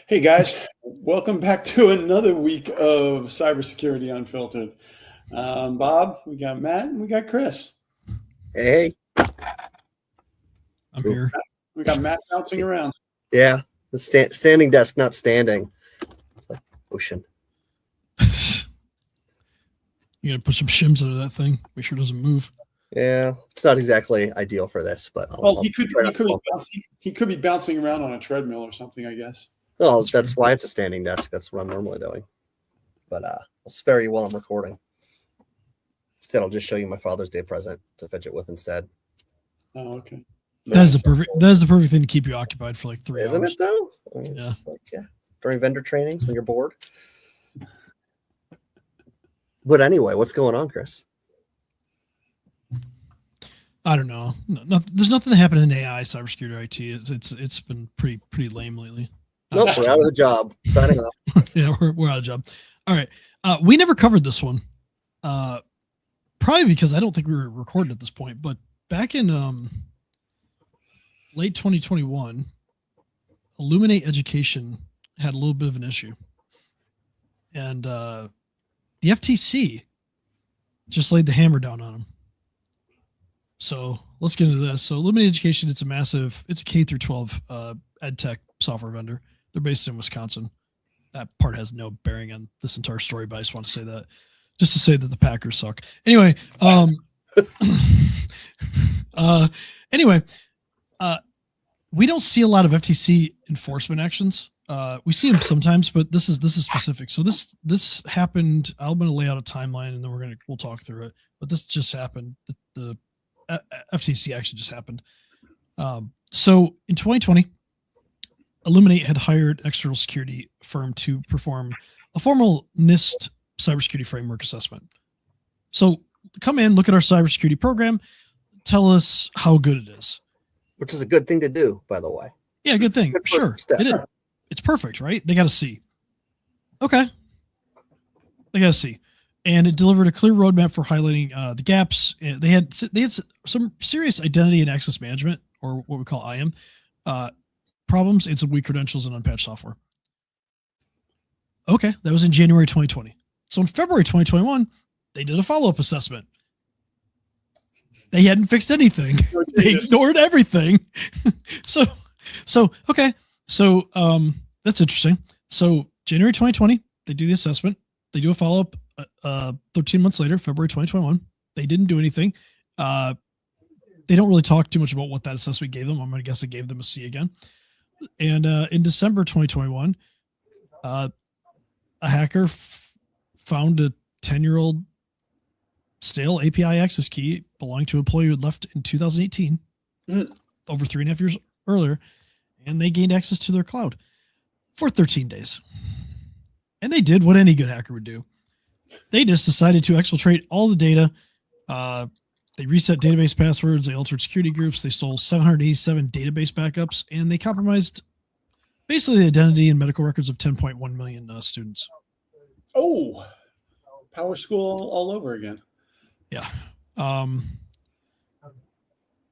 Hey guys, welcome back to another week of Cybersecurity Unfiltered. Bob, we got Matt, and we got Chris. Hey, I'm here. We got Matt bouncing around. yeah, the standing desk, not standing. It's like ocean. You gotta put some shims under that thing. Make sure it doesn't move. Yeah, it's not exactly ideal for this, but He could be bouncing around on a treadmill or something, I guess. Well, that's why it's a standing desk. That's what I'm normally doing. But I'll spare you while I'm recording. Instead, I'll just show you my Father's Day present to fidget with instead. Oh, okay. That is the perfect thing to keep you occupied for like 3 Isn't hours. it though? It's Yeah. just like, during vendor trainings when you're bored. But anyway, what's going on, Chris? I don't know. There's nothing happening in AI cybersecurity IT. It's been pretty lame lately. Nope, we're out of the job. Signing off. Yeah, we're out of job. All right. We never covered this one. Probably because I don't think we were recorded at this point, but back in late 2021, Illuminate Education had a little bit of an issue. And the FTC just laid the hammer down on them. So let's get into this. So Illuminate Education, it's a K through 12 ed tech software vendor. They're based in Wisconsin. That part has no bearing on this entire story, but I just want to say that, just to say that the Packers suck. Anyway, we don't see a lot of FTC enforcement actions. We see them sometimes, but this is specific. So this happened. I'm going to lay out a timeline, and then we'll talk through it. But this just happened. The FTC action just happened. So in 2020, Illuminate had hired an external security firm to perform a formal NIST cybersecurity framework assessment. So come in, look at our cybersecurity program, tell us how good it is. Which is a good thing to do, by the way. Yeah, good thing. Good Sure. It's perfect, right? They got a C. Okay. They got a C. And it delivered a clear roadmap for highlighting the gaps. They had some serious identity and access management, or what we call IAM, problems and some weak credentials and unpatched software. Okay, that was in January 2020. So in February 2021, they did a follow-up assessment. They hadn't fixed anything. They ignored everything. So okay. So that's interesting. So January 2020, they do the assessment. They do a follow-up 13 months later, February 2021. They didn't do anything. They don't really talk too much about what that assessment gave them. I'm going to guess it gave them a C again. And in December 2021, a hacker found a 10-year-old stale API access key belonging to an employee who had left in 2018, over 3.5 years earlier, and they gained access to their cloud for 13 days. And they did what any good hacker would do. They just decided to exfiltrate all the data. They reset database passwords. They altered security groups. They stole 787 database backups, and they compromised basically the identity and medical records of 10.1 million students. Oh, Power School all over again. Yeah.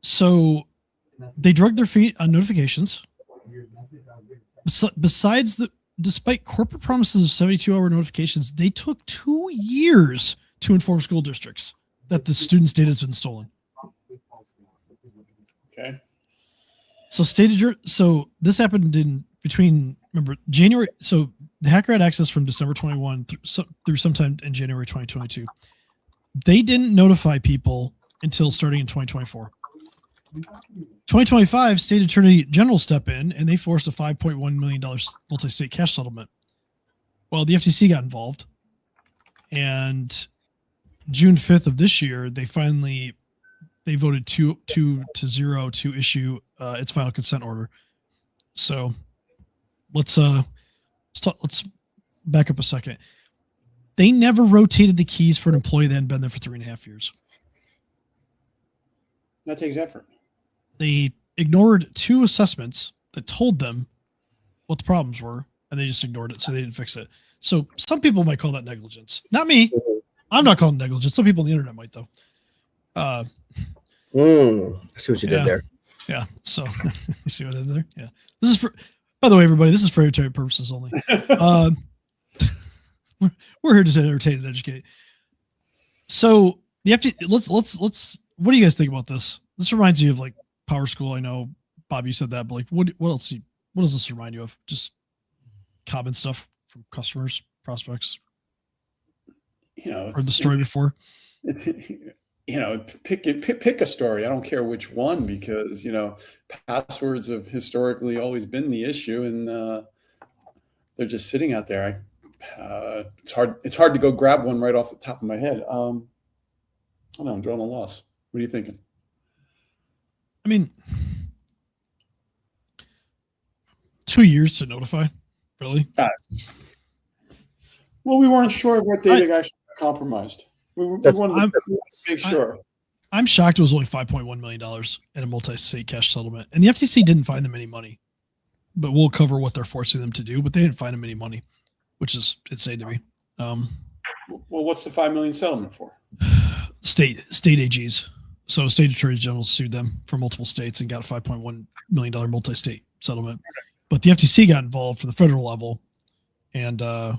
So they drug their feet on notifications. Despite corporate promises of 72-hour notifications, they took 2 years to inform school districts that the students' data has been stolen. Okay. So this happened remember, January. So the hacker had access from December 21 through sometime in January 2022. They didn't notify people until starting in 2024. 2025, State Attorney General step in, and they forced a $5.1 million multi-state cash settlement. Well, the FTC got involved, and June 5th of this year, they voted 2-0 to issue its final consent order. So let's back up a second. They never rotated the keys for an employee that hadn't been there for 3.5 years. That takes effort. They ignored 2 assessments that told them what the problems were, and they just ignored it, so they didn't fix it. So some people might call that negligence. Not me. I'm not calling it negligence. Some people on the internet might, though. I see what you did there. Yeah. So you see what I did there? Yeah. This is for, By the way, everybody, this is for entertainment purposes only. We're here to entertain and educate. So you have to let's. What do you guys think about this? This reminds you of like Power School. I know, Bob, you said that, but like, what else? What does this remind you of? Just common stuff from customers, prospects. Or the story before. Pick a story. I don't care which one, because passwords have historically always been the issue, and they're just sitting out there. It's hard to go grab one right off the top of my head. I don't know, I'm drawing a loss. What are you thinking? I mean, 2 years to notify, really? Well, we weren't sure what data got compromised. We wanted to make sure. I'm shocked it was only $5.1 million in a multi-state cash settlement. And the FTC didn't find them any money. But we'll cover what they're forcing them to do. But they didn't find them any money, which is insane to me. Well, what's the $5 million settlement for? State AGs. So state attorneys general sued them for multiple states and got a $5.1 million multi-state settlement. But the FTC got involved for the federal level. And so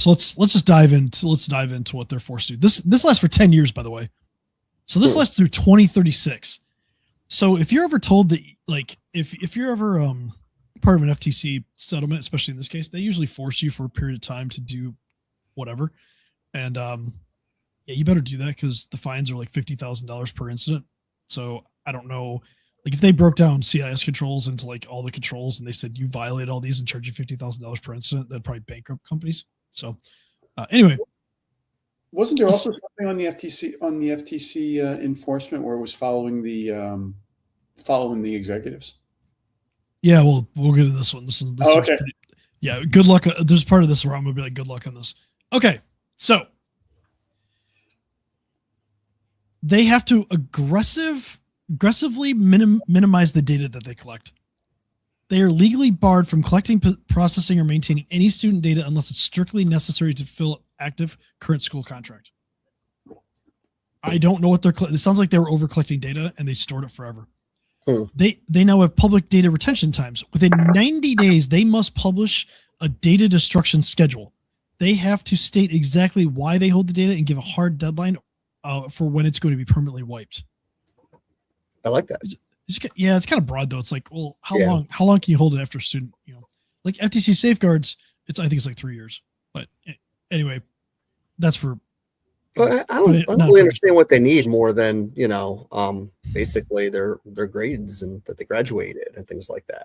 let's just dive into what they're forced to do. This lasts for 10 years, by the way. So this lasts through 2036. So if you're ever told that, like, if you're ever part of an FTC settlement, especially in this case, they usually force you for a period of time to do whatever. And you better do that, because the fines are like $50,000 per incident. So I don't know, like, if they broke down CIS controls into like all the controls and they said you violate all these and charge you $50,000 per incident, that'd probably bankrupt companies. So anyway, wasn't there also something on the FTC enforcement where it was following the executives? Yeah, we'll get into this one. This okay. Good luck. There's part of this where I'm gonna be like, good luck on this. Okay, so they have to aggressively minimize the data that they collect. They are legally barred from collecting, processing, or maintaining any student data unless it's strictly necessary to fill active current school contract. I don't know what it sounds like they were over collecting data and they stored it forever. They now have public data retention times. Within 90 days, they must publish a data destruction schedule. They have to state exactly why they hold the data and give a hard deadline for when it's going to be permanently wiped. I like that. It's kind of broad though. It's like, well, how long can you hold it after a student? Like FTC safeguards, I think it's like 3 years. But anyway, that's for. But I don't really understand what they need more than basically their grades and that they graduated and things like that.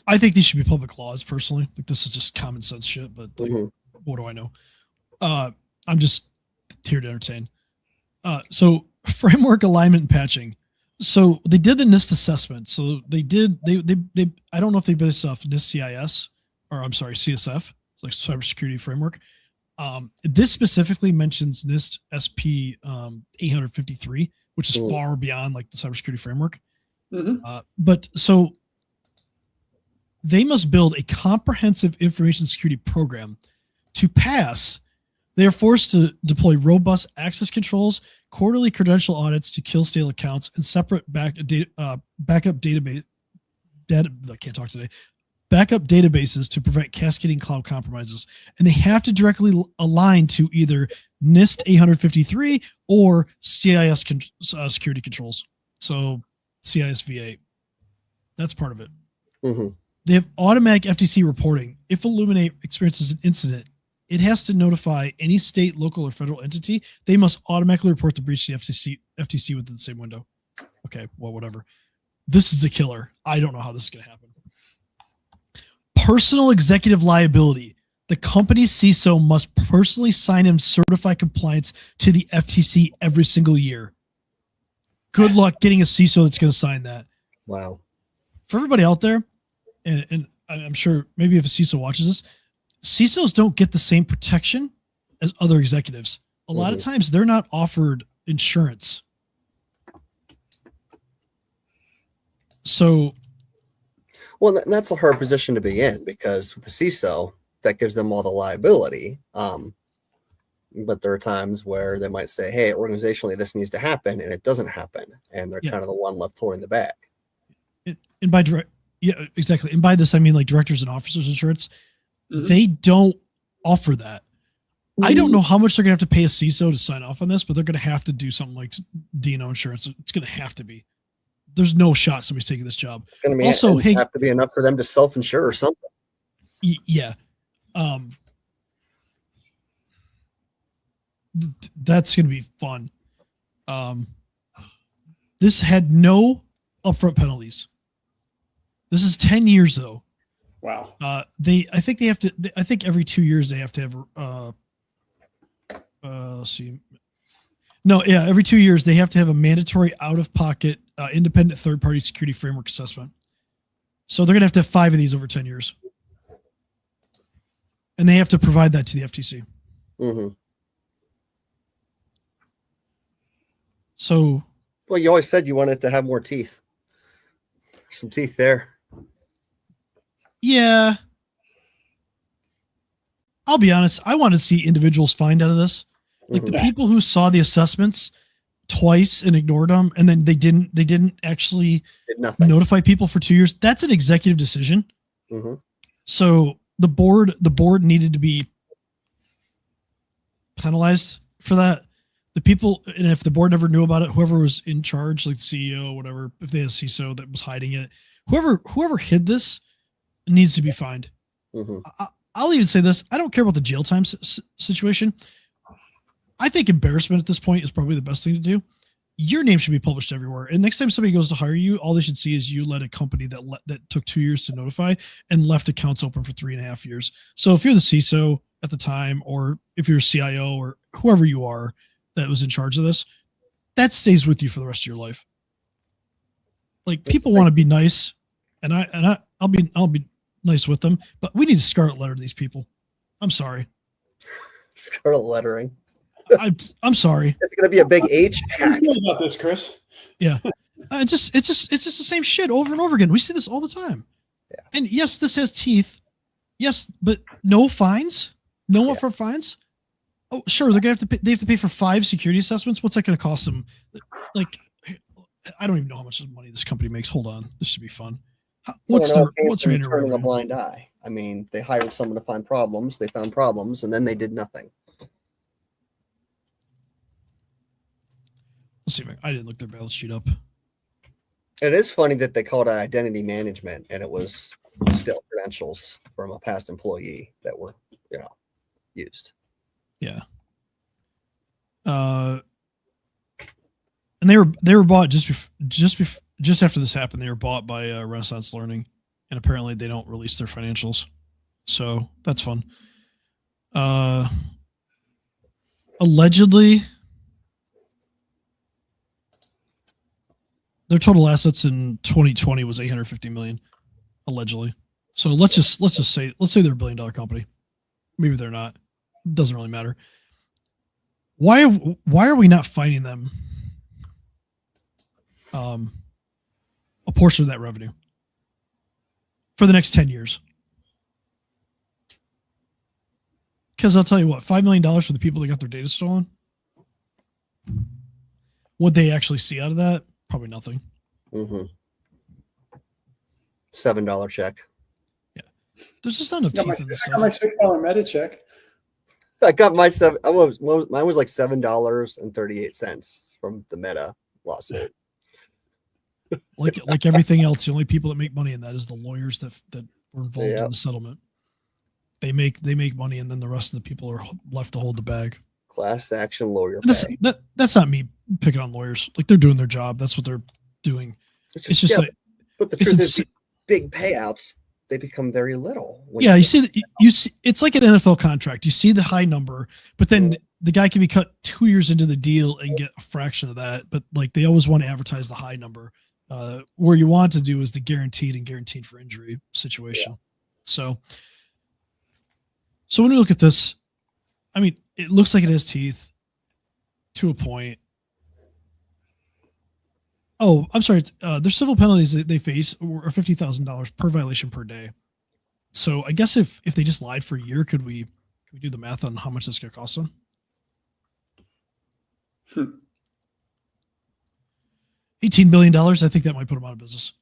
I think these should be public laws personally. Like, this is just common sense shit. But what do I know? I'm just here to entertain. So framework alignment and patching. So they did the NIST assessment. So they I don't know if they based off NIST CIS, or I'm sorry, CSF. It's like cybersecurity framework. This specifically mentions NIST SP 853, which is far beyond like the cybersecurity framework. But so they must build a comprehensive information security program. To pass, they are forced to deploy robust access controls, quarterly credential audits to kill stale accounts, and separate backup databases to prevent cascading cloud compromises. And they have to directly align to either NIST 853 or CIS security controls. So CIS V8. That's part of it. They have automatic FTC reporting. If Illuminate experiences an incident, it has to notify any state, local, or federal entity. They must automatically report the breach to the FTC within the same window. Okay, well, whatever. This is the killer. I don't know how this is going to happen. Personal executive liability. The company's CISO must personally sign and certify compliance to the FTC every single year. Good luck getting a CISO that's going to sign that. Wow. For everybody out there, and I'm sure maybe if a CISO watches this, CISOs don't get the same protection as other executives. A lot of times they're not offered insurance. So, well, that's a hard position to be in, because with the CISO, that gives them all the liability. But there are times where they might say, hey, organizationally, this needs to happen, and it doesn't happen. And they're kind of the one left holding the bag. And by direct, Yeah, exactly. And by this, I mean like directors and officers insurance. Mhm. They don't offer that. I don't know how much they're going to have to pay a CISO to sign off on this, but they're going to have to do something like D&O insurance. It's going to have to be. There's no shot somebody's taking this job. It's going to be Also, hey, have to be enough for them to self-insure or something. Yeah. That's going to be fun. This had no upfront penalties. This is 10 years though. Wow. I think every 2 years they have to have let's see. No, yeah, every 2 years they have to have a mandatory out-of-pocket independent third-party security framework assessment. So they're going to have 5 of these over 10 years. And they have to provide that to the FTC. Mm-hmm. So, well, you always said you wanted to have more teeth. Some teeth there. Yeah. I'll be honest. I want to see individuals fined out of this. Like the people who saw the assessments twice and ignored them, and then they didn't actually notify people for 2 years. That's an executive decision. Mm-hmm. So the board needed to be penalized for that. The people, and if the board never knew about it, whoever was in charge, like the CEO, whatever, if they had a CISO that was hiding it, whoever hid this needs to be fined. Mm-hmm. I'll even say this: I don't care about the jail time situation. I think embarrassment at this point is probably the best thing to do. Your name should be published everywhere. And next time somebody goes to hire you, all they should see is you let a company that took 2 years to notify and left accounts open for 3.5 years. So if you're the CISO at the time, or if you're a CIO or whoever you are that was in charge of this, that stays with you for the rest of your life. Like people want to be nice, and I'll be nice with them, but we need to scarlet letter these people. I'm sorry. Scarlet lettering. I'm sorry. It's going to be a big H. How do you feel about this, Chris? Yeah, it's just the same shit over and over again. We see this all the time. Yeah. And yes, this has teeth. Yes, but no fines, no upfront fines. Oh, sure, they're gonna have to pay. They have to pay for 5 security assessments. What's that going to cost them? Like, I don't even know how much money this company makes. Hold on, this should be fun. What's their turning a blind eye? I mean, they hired someone to find problems. They found problems, and then they did nothing. Let's see if I didn't look their balance sheet up. It is funny that they called it identity management, and it was still credentials from a past employee that were, used. Yeah. And they were bought just after this happened. They were bought by Renaissance Learning, and apparently they don't release their financials, so that's fun. Allegedly, their total assets in 2020 was $850 million, allegedly. So let's say they're $1 billion company. Maybe they're not. It doesn't really matter. Why are we not finding them a portion of that revenue for the next 10 years? Because I'll tell you what, $5 million for the people that got their data stolen. What they actually see out of that? Probably nothing. Mm-hmm. $7 check. Yeah, there's just not enough teeth in this I got my $6 meta check. I got my mine was like $7.38 from the Meta lawsuit. Like everything else, the only people that make money in that is the lawyers that were involved in the settlement. They make money, and then the rest of the people are left to hold the bag. Class action lawyer. That's not me picking on lawyers. Like, they're doing their job. That's what they're doing. It's just like, but the truth is, big payouts, they become very little. You see it's like an NFL contract. You see the high number, but then the guy can be cut 2 years into the deal and get a fraction of that. But like, they always want to advertise the high number. Where you want to do is the guaranteed for injury situation. Yeah. So when we look at this, I mean, it looks like it has teeth to a point. Oh, I'm sorry. Their civil penalties that they face are $50,000 per violation per day. So I guess if they just lied for a year, could we do the math on how much this could cost them? $18 billion. I think that might put them out of business.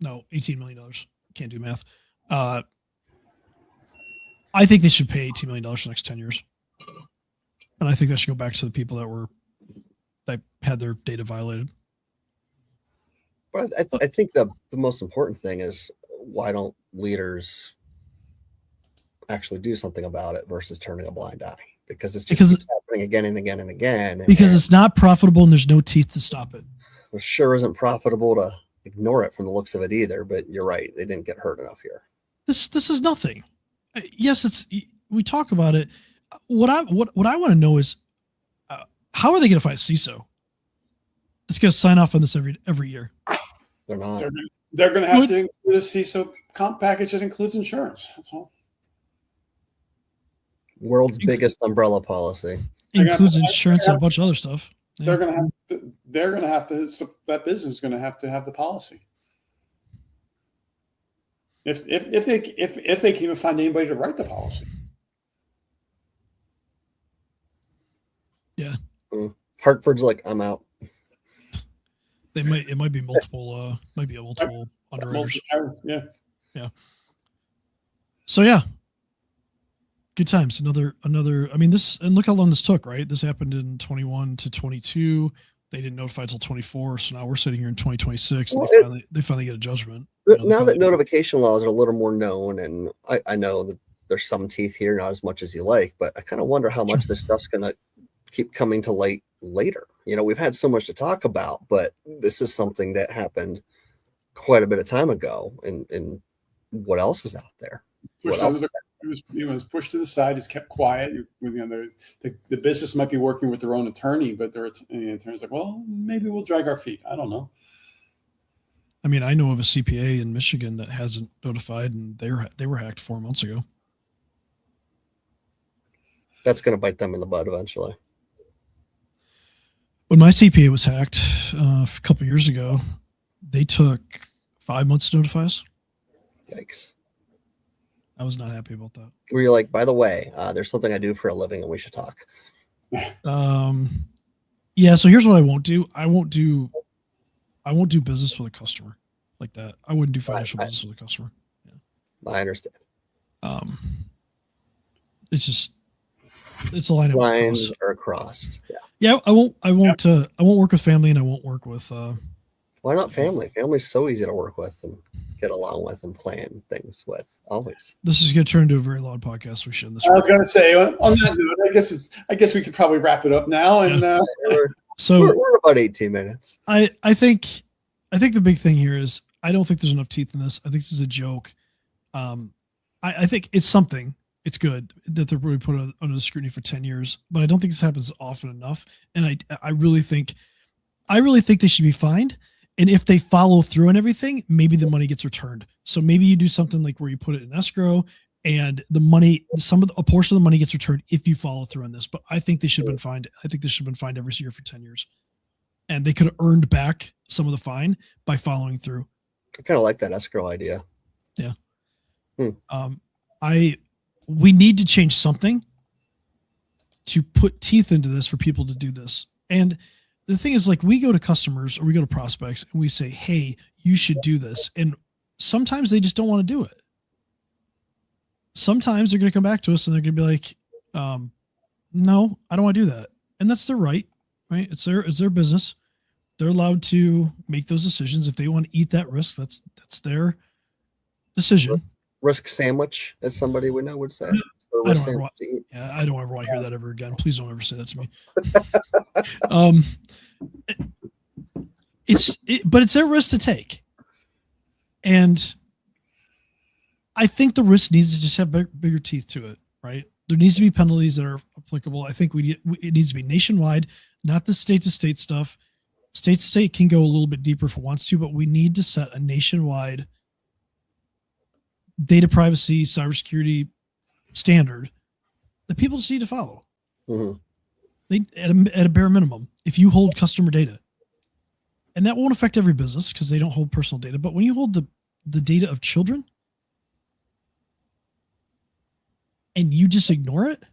no, $18 million. Can't do math. I think they should pay $18 million for the next 10 years. And I think that should go back to the people that had their data violated. But I think the most important thing is, why don't leaders actually do something about it versus turning a blind eye? Because it's just keeps happening again and again and again. Because it's not profitable and there's no teeth to stop it. It sure isn't profitable to ignore it from the looks of it either, but you're right. They didn't get hurt enough here. This is nothing. Yes, we talk about it. What I want to know is, how are they going to find CISO? It's going to sign off on this every year. They're not. They're going to have to include a CISO comp package that includes insurance. That's all. World's biggest umbrella policy. Includes insurance and a bunch of other stuff. Yeah. They're going to have to. That business is going to have the policy. If they can even find anybody to write the policy. Yeah. Hartford's like, I'm out. It might be multiple underwriters. Yeah. Yeah. So yeah. Good times. Another I mean, and look how long this took, right? This happened in 21 to 22. They didn't notify until 24. So now we're sitting here in 2026. And they finally get a judgment. Now that notification laws are a little more known, and I know that there's some teeth here, not as much as you like, but I kind of wonder how much this stuff's going to keep coming to light later. We've had so much to talk about, but this is something that happened quite a bit of time ago. And what else is out there? It was pushed to the side. It's kept quiet. The business might be working with their own attorney, but their attorney's like, well, maybe we'll drag our feet. I don't know. I mean, I know of a CPA in Michigan that hasn't notified, and they were hacked 4 months ago. That's going to bite them in the butt eventually. When my CPA was hacked a couple of years ago, they took 5 months to notify us. Yikes. I was not happy about that. Where you're like, by the way, there's something I do for a living and we should talk. Yeah, so here's what I won't do. I won't do business with a customer like that. I wouldn't do financial business with a customer. Yeah. I understand. It's a line of lines are crossed. Yeah. Yeah, I won't work with family, and I won't work with why not family? Family's so easy to work with and get along with and plan things with always. This is going to turn into a very long podcast. We shouldn't. I was going to say, on that note, I guess we could probably wrap it up now. And we're about 18 minutes. I think the big thing here is, I don't think there's enough teeth in this. I think this is a joke. I think it's something. It's good that they're really put under the scrutiny for 10 years, but I don't think this happens often enough. And I really think they should be fined. And if they follow through on everything, maybe the money gets returned. So maybe you do something like where you put it in escrow, and the money, a portion of the money gets returned if you follow through on this. But I think they should have been fined. I think they should have been fined every year for 10 years. And they could have earned back some of the fine by following through. I kind of like that escrow idea. Yeah. We need to change something to put teeth into this for people to do this. And the thing is, like, we go to customers or we go to prospects and we say, hey, you should do this. And sometimes they just don't want to do it. Sometimes they're going to come back to us and they're going to be like, no, I don't want to do that. And that's their right? It's their business. They're allowed to make those decisions. If they want to eat that risk, that's their decision. Risk sandwich, as somebody we know would say. I don't ever want to hear that ever again. Please don't ever say that to me. But it's their risk to take. And I think the risk needs to just have bigger teeth to it, right? There needs to be penalties that are applicable. I think it needs to be nationwide, not the state to state stuff. State to state can go a little bit deeper if it wants to, but we need to set a nationwide data privacy, cybersecurity standard that people just need to follow. Mm-hmm. At a bare minimum, if you hold customer data, and that won't affect every business because they don't hold personal data, but when you hold the data of children and you just ignore it,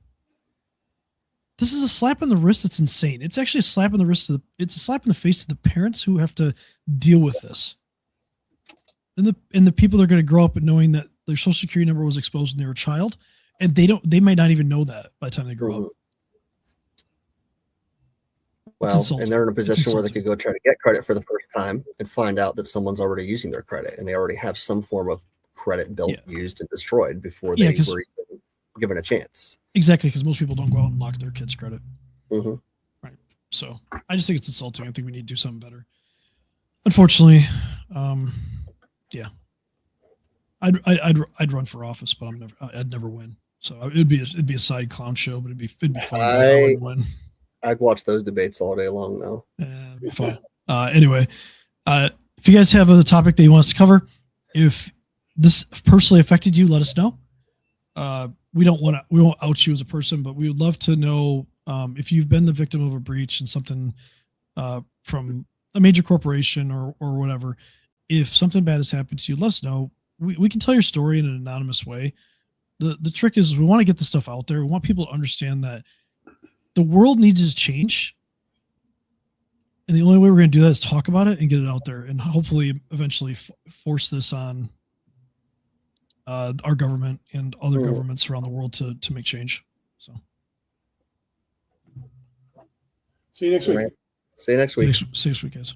this is a slap in the wrist that's insane. It's actually a slap in the wrist it's a slap in the face to the parents who have to deal with this. and the people are going to grow up knowing that their social security number was exposed when they were a child, and they might not even know that by the time they grow up. Well, and they're in a position where they could go try to get credit for the first time and find out that someone's already using their credit, and they already have some form of credit built, used, and destroyed before they were even given a chance. Exactly, because most people don't go out and lock their kids' credit. Mm-hmm. Right. So I just think it's insulting. I think we need to do something better. Unfortunately, yeah. I'd run for office, but I'd never win. So it'd be a side clown show, but it'd be fun. I wouldn't win. I'd watch those debates all day long, though. It'd be fun. Anyway, if you guys have a topic that you want us to cover, if this personally affected you, let us know. We won't out you as a person, but we would love to know if you've been the victim of a breach and something from a major corporation or whatever. If something bad has happened to you, let us know. We can tell your story in an anonymous way. The trick is we want to get this stuff out there. We want people to understand that the world needs to change. And the only way we're going to do that is talk about it and get it out there, and hopefully eventually force this on our government and other governments around the world to make change. So see you next week. See you next week. See you next week, guys.